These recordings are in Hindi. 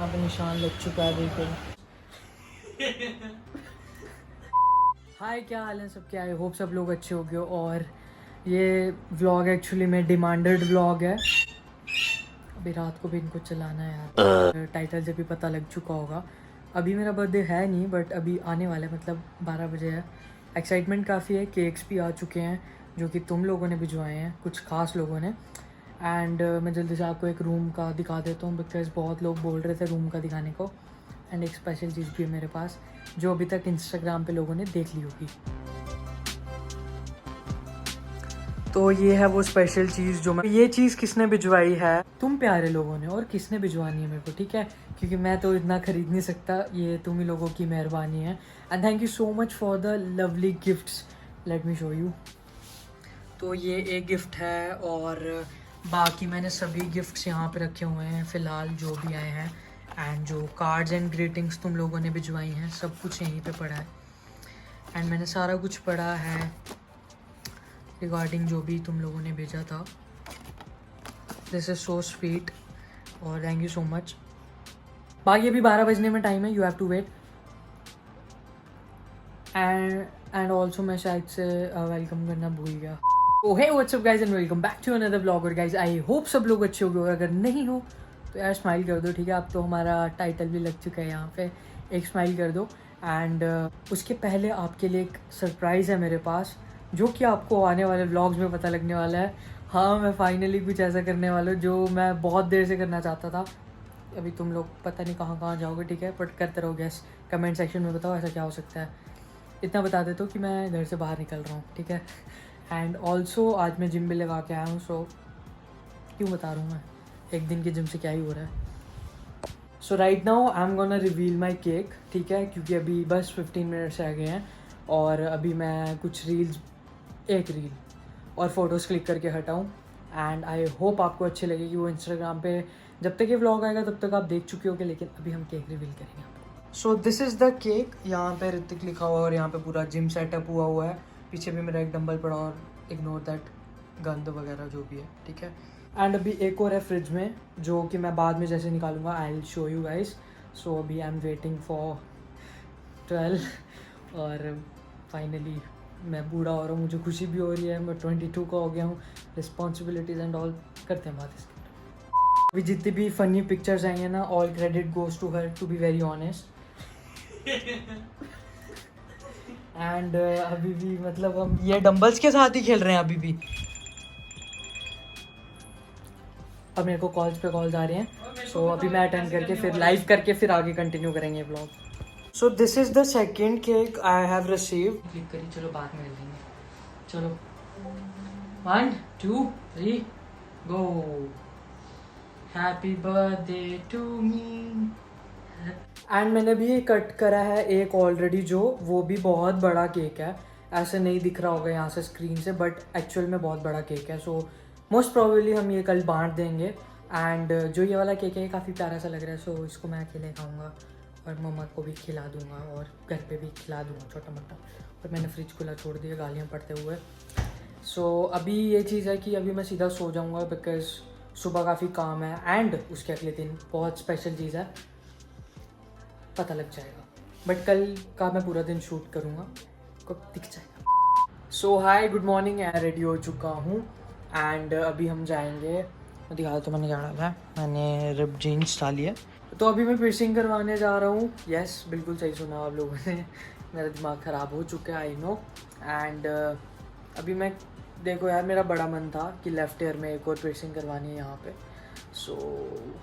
यहाँ पे निशान लग चुका है बिल्कुल। हाय, क्या हाल है सबके? आई होप सब लोग अच्छे हो गए। और ये व्लॉग एक्चुअली में डिमांडेड व्लॉग है। अभी रात को भी इनको चलाना है यार। टाइटल से भी पता लग चुका होगा। अभी मेरा बर्थडे है नहीं, बट अभी आने वाला है, मतलब 12 बजे है। एक्साइटमेंट काफ़ी है। केक्स भी आ चुके हैं जो कि तुम लोगों ने भिजवाए हैं, कुछ खास लोगों ने। एंड मैं जल्दी से आपको एक रूम का दिखा देता हूँ, बिकॉज बहुत लोग बोल रहे थे रूम का दिखाने को। एंड एक स्पेशल चीज़ भी है मेरे पास, जो अभी तक इंस्टाग्राम पे लोगों ने देख ली होगी। तो ये है वो स्पेशल चीज़ जो मैं, ये चीज़ किसने भिजवाई है? तुम प्यारे लोगों ने। और किसने भिजवानी है मेरे को, ठीक है, क्योंकि मैं तो इतना ख़रीद नहीं सकता। ये तुम ही लोगों की मेहरबानी है। And thank you so much for the lovely gifts. Let me show you. तो ये एक गिफ्ट है, और बाकी मैंने सभी गिफ्ट्स यहाँ पे रखे हुए हैं फ़िलहाल जो भी आए हैं। एंड जो कार्ड्स एंड ग्रीटिंग्स तुम लोगों ने भिजवाई हैं, सब कुछ यहीं पे पड़ा है। एंड मैंने सारा कुछ पढ़ा है रिगार्डिंग जो भी तुम लोगों ने भेजा था। दिस इज़ सो स्वीट और थैंक यू सो मच। बाकी अभी 12 बजने में टाइम है, you have to wait. And also मैं शायद से वेलकम करना भूल गया। Oh hey what's up guys and welcome back to another vlog. और गाइस आई होप सब लोग अच्छे हो गए, और अगर नहीं हो तो यार स्माइल कर दो, ठीक है। अब तो हमारा टाइटल भी लग चुका है यहाँ पे, एक स्माइल कर दो। एंड उसके पहले आपके लिए एक सरप्राइज़ है मेरे पास, जो कि आपको आने वाले व्लॉग्स में पता लगने वाला है। हाँ, मैं फाइनली कुछ ऐसा करने वाला हूँ जो मैं बहुत देर से करना चाहता था। अभी तुम लोग पता नहीं कहाँ कहाँ जाओगे, ठीक है, बट करते रहो गैस। कमेंट सेक्शन में बताओ ऐसा क्या हो सकता है। इतना बता देता हूँ कि मैं घर से बाहर निकल रहा हूँ, ठीक है। एंड ऑल्सो आज मैं जिम भी लगा के आया हूँ, सो क्यों बता रहा हूँ मैं, एक दिन के जिम से क्या ही हो रहा है। So right now I am gonna reveal my cake, ठीक है, क्योंकि अभी बस 15 मिनट्स रह गए हैं। और अभी मैं कुछ रील्स, एक रील और फ़ोटोज़ क्लिक करके हटाऊँ। एंड आई होप आपको अच्छे लगेगी वो। इंस्टाग्राम पे जब तक ये व्लॉग आएगा तब तक आप देख चुके होगे, लेकिन अभी हम केक रिवील करेंगे आपको। So this is the cake. यहाँ पे ऋतिक लिखा हुआ है और यहाँ पे पूरा जिम सेटअप हुआ है। पीछे भी मेरा एक डंबल पड़ा, और इग्नोर दैट गंद वगैरह जो भी है, ठीक है। एंड अभी एक और है फ्रिज में, जो कि मैं बाद में जैसे निकालूंगा I will show you guys. So अभी आई एम वेटिंग फॉर 12। और फाइनली मैं बूढ़ा हो रहा हूँ, मुझे खुशी भी हो रही है। मैं 22 का हो गया हूँ। रिस्पॉन्सिबिलिटीज़ एंड ऑल करते हैं बात इसकी। अभी जितनी भी फनी पिक्चर्स आई हैं ना, all credit goes to her, to be very honest. And अभी भी मतलब हम ये डंबल्स के साथ ही खेल रहे हैं अभी भी। अब मेरे को कॉल्स पे कॉल्स आ रहे हैं, सो अभी मैं अटेंड करके फिर लाइव करके फिर आगे कंटिन्यू करेंगे blog. So this is the second cake I have receive. Click करी, चलो बाद में कर लेंगे। चलो 1 2 3 go. Happy birthday to me. And मैंने भी ये कट करा है एक ऑलरेडी, जो वो भी बहुत बड़ा केक है। ऐसे नहीं दिख रहा होगा यहाँ से स्क्रीन से, बट एक्चुअल में बहुत बड़ा केक है। सो मोस्ट प्रोबेबली हम ये कल बांट देंगे। एंड जो ये वाला केक है काफ़ी प्यारा सा लग रहा है, सो इसको मैं अकेले खाऊंगा और मम्मा को भी खिला दूंगा, और घर पे भी खिला दूंगा छोटा मोटा। और मैंने फ्रिज खुला छोड़ दिया गालियाँ पड़ते हुए। सो अभी ये चीज़ है कि अभी मैं सीधा सो जाऊँगा, बिकॉज सुबह काफ़ी काम है। एंड उसके अगले दिन बहुत स्पेशल चीज़ है, पता लग जाएगा। बट कल का मैं पूरा दिन शूट करूँगा, को दिख जाएगा। सो हाय, गुड मॉर्निंग। मैं रेडी हो चुका हूँ एंड अभी हम जाएंगे। दिखा तो मैंने क्या डाला है, मैंने रिप जीन्स डाली है। तो अभी मैं पियर्सिंग करवाने जा रहा हूँ। यस, बिल्कुल सही सुना आप लोगों ने। मेरा दिमाग ख़राब हो चुका है, आई नो। एंड अभी मैं, देखो यार, मेरा बड़ा मन था कि लेफ़्ट ईयर में एक और पियर्सिंग करवानी है यहाँ पे। सो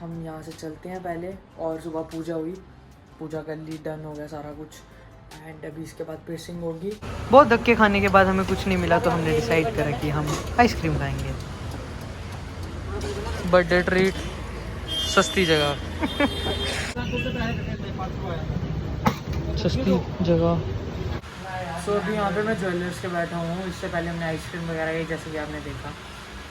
हम यहाँ से चलते हैं पहले। और सुबह पूजा हुई, पूजा कर ली, डन हो गया सारा कुछ। एंड अभी इसके बाद पियर्सिंग होगी। बहुत धक्के खाने के बाद हमें कुछ नहीं मिला, तो हमने डिसाइड करा कि हम आइसक्रीम खाएंगे। बर्थडे ट्रीट, सस्ती जगह। सस्ती जगह। सो अभी यहाँ पे मैं ज्वेलर्स के बैठा हूँ। इससे पहले हमने आइसक्रीम वगैरह खाई, जैसे कि आपने देखा।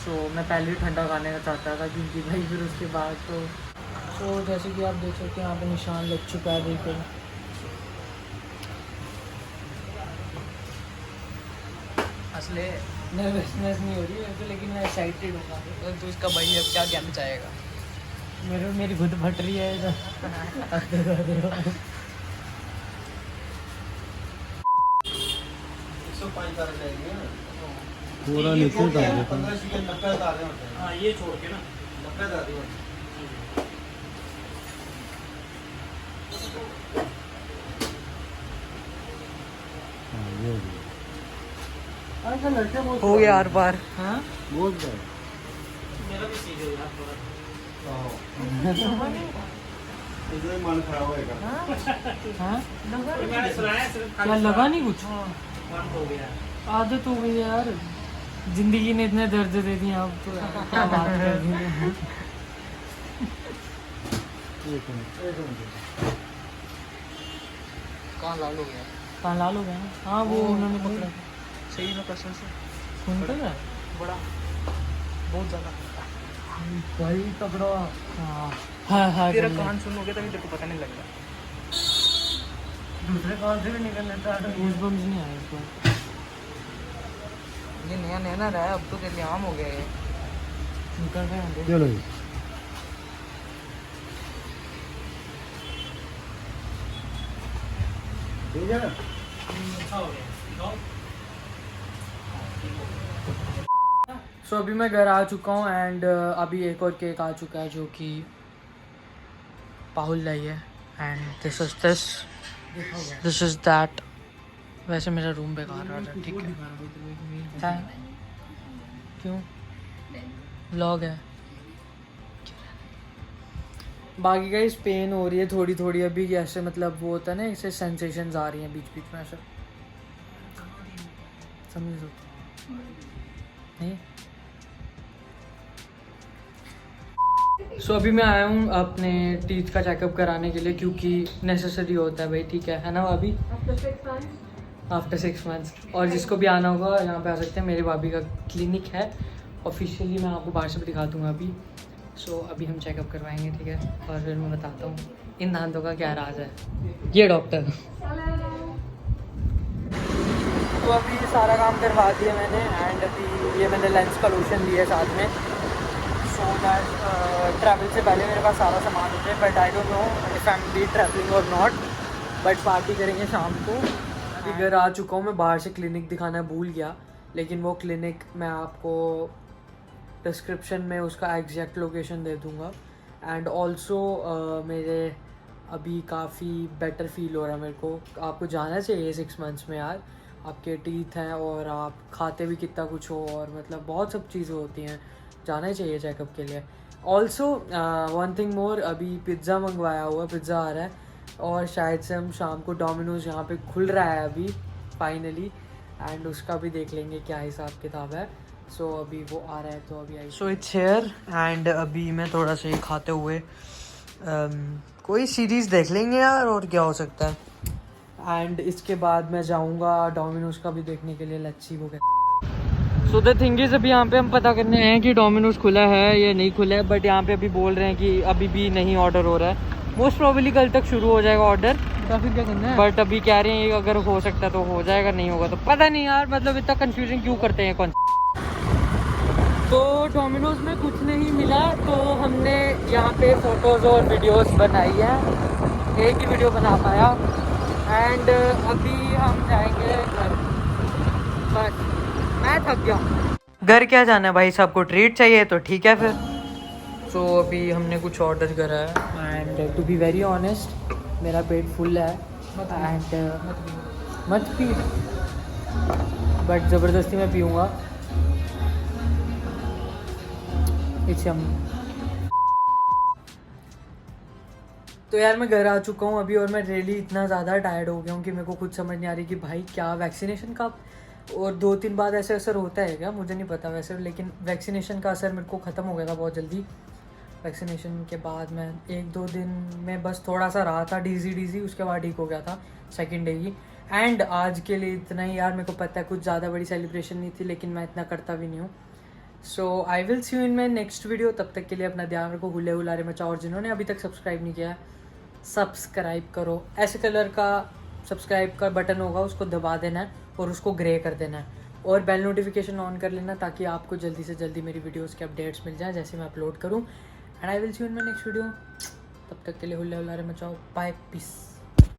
सो मैं पहले ही ठंडा खाने का चाहता था, क्योंकि भाई फिर उसके बाद तो जैसे कि आप देख सकते हैं यहाँ पे निशान लग चुका है बिल्कुल। असले नर्वसनेस नहीं हो रही है तो, लेकिन मैं एक्साइटेड हूँ। तो इसका भाई अब क्या कहना चाहेगा? मेरी खुद फट रही है इधर। पूरा नीचे उतार देता हूँ। हाँ ये छोड़ के ना हाँ, ये हो गया। हो गया हर बार। हाँ बहुत बड़ा। मेरा भी सीधे यार थोड़ा इसमें मन खराब होएगा। हाँ मैंने सुनाया सिर्फ क्या लगा नहीं कुछ? बंद हो गया आदत हो गई यार, जिंदगी ने इतने दर्द दे दिए आप तो क्या बात कर रही हैं। एक मिनट। कहाँ लाल हो गया कहाँ लाल हो गया ना? हाँ वो उन्होंने पकड़ा सही में कसम से सुनते हैं बड़ा बहुत ज़्यादा भाई तगड़ा। हाँ हाँ हाँ तेरा कान सुनोगे तभी तेरे को पता नहीं लगेगा दूसरे कान से भी निकल लेता है। गूज़बम्स नहीं आए इसको। ये नया नया ना रहा है अब तो तेरे लिए आम हो गया है निकल रहे होंगे। चलो जी। ठीक है ना? अच्छा हो गया सो अभी मैं घर आ चुका हूँ एंड अभी एक और केक आ चुका है जो कि पाहुल लाई है एंड दिस इज दैट। वैसे मेरा रूम बेकार रहा है, ठीक है? क्यों? व्लॉग है। बाकी का इस पेन हो रही है थोड़ी थोड़ी अभी, ऐसे मतलब वो होता है ना, ऐसे सेंसेशंस आ रही हैं बीच बीच में ऐसे, समझ लो नहीं। सो अभी मैं आया हूँ अपने टीथ का चेकअप कराने के लिए क्योंकि नेसेसरी होता है भाई, ठीक है ना भाभी? After 6 months. और जिसको भी आना होगा यहाँ पे आ सकते हैं, मेरे भाभी का क्लिनिक है ऑफिशियली, मैं आपको बाहर से भी दिखा दूँगा अभी। सो अभी हम चेकअप करवाएंगे, ठीक है? और फिर मैं बताता हूँ इन दांतों का क्या राज है। ये डॉक्टर। तो अभी सारा काम करवा दिया मैंने एंड अभी ये मैंने लेंस का लोशन लिया है साथ में, सो दैट ट्रैवल से पहले मेरे पास सारा सामान होता है। But I don't know if I am be travelling और नॉट, बट पार्टी करेंगे शाम को। अभी घर आ चुका हूँ मैं, बाहर से क्लिनिक दिखाना भूल गया, लेकिन वो क्लिनिक मैं आपको डिस्क्रिप्शन में उसका एग्जैक्ट लोकेशन दे दूँगा। एंड ऑल्सो मेरे अभी काफ़ी बेटर फील हो रहा है मेरे को। आपको जाना चाहिए 6 मंथ्स में यार, आपके टीथ हैं और आप खाते भी कितना कुछ हो, और मतलब बहुत सब चीज़ें होती हैं, जाना ही चाहिए चेकअप के लिए। ऑल्सो वन थिंग मोर, अभी पिज़्ज़ा मंगवाया हुआ, पिज़्ज़ा आ रहा है और शायद से हम शाम को डोमिनोज़ यहाँ पे खुल रहा है अभी फाइनली, एंड उसका भी देख लेंगे क्या हिसाब किताब है। सो अभी वो आ रहा है तो अभी आई। सो इट्स हियर एंड अभी मैं थोड़ा सा ये खाते हुए कोई सीरीज़ देख लेंगे यार, और क्या हो सकता है। एंड इसके बाद मैं जाऊंगा डोमिनोज़ का भी देखने के लिए, लच्छी वो कहते। सो द थिंग इज़ अभी यहाँ पे हम पता करने आए हैं कि डोमिनोज़ खुला है या नहीं खुला है, बट यहाँ पे अभी बोल रहे हैं कि अभी भी नहीं ऑर्डर हो रहा है। मोस्ट प्रोबेबली कल तक शुरू हो जाएगा ऑर्डर, फिर क्या करना है? बट अभी कह रहे हैं अगर हो सकता है तो हो जाएगा, नहीं होगा तो पता नहीं यार, मतलब इतना कन्फ्यूजन क्यों करते हैं कौन। तो डोमिनोज़ में कुछ नहीं मिला तो हमने यहाँ पे फ़ोटोज़ और वीडियोस बनाई है, एक ही वीडियो बना पाया एंड अभी हम जाएंगे घर। बस मैं थक गया। घर क्या जाना है भाई, सबको ट्रीट चाहिए तो ठीक है फिर। तो अभी हमने कुछ ऑर्डर करा है and to be very honest मेरा पेट फुल है एंड मत पी, बट ज़बरदस्ती मैं पीऊँगा। तो यार मैं घर आ चुका हूँ अभी और मैं रियली इतना ज़्यादा टायर्ड हो गया हूँ कि मेरे को खुद समझ नहीं आ रही कि भाई क्या वैक्सीनेशन का और 2-3 बाद ऐसे असर होता है क्या, मुझे नहीं पता वैसे, लेकिन वैक्सीनेशन का असर मेरे को ख़त्म हो गया था बहुत जल्दी। वैक्सीनेशन के बाद मैं 1-2 दिन में बस थोड़ा सा रहा था डीजी, उसके बाद ठीक हो गया था सेकेंड डे ही। एंड आज के लिए इतना ही यार, मेरे को पता है कुछ ज़्यादा बड़ी सेलिब्रेशन नहीं थी, लेकिन मैं इतना करता भी नहीं हूँ। So I will see you in my next video. तब तक के लिए अपना ध्यान रखो, हुल्ले हुलारे मचाओ, और जिन्होंने अभी तक सब्सक्राइब नहीं किया सब्सक्राइब करो। ऐसे कलर का सब्सक्राइब का बटन होगा, उसको दबा देना है और उसको ग्रे कर देना है, और बेल नोटिफिकेशन ऑन कर लेना ताकि आपको जल्दी से जल्दी मेरी वीडियोस के अपडेट्स मिल जाए जैसे मैं अपलोड करूं। And I will see you in my next video. तब तक के लिए हुल्ले हुल्लारे मचाओ. Bye, piece.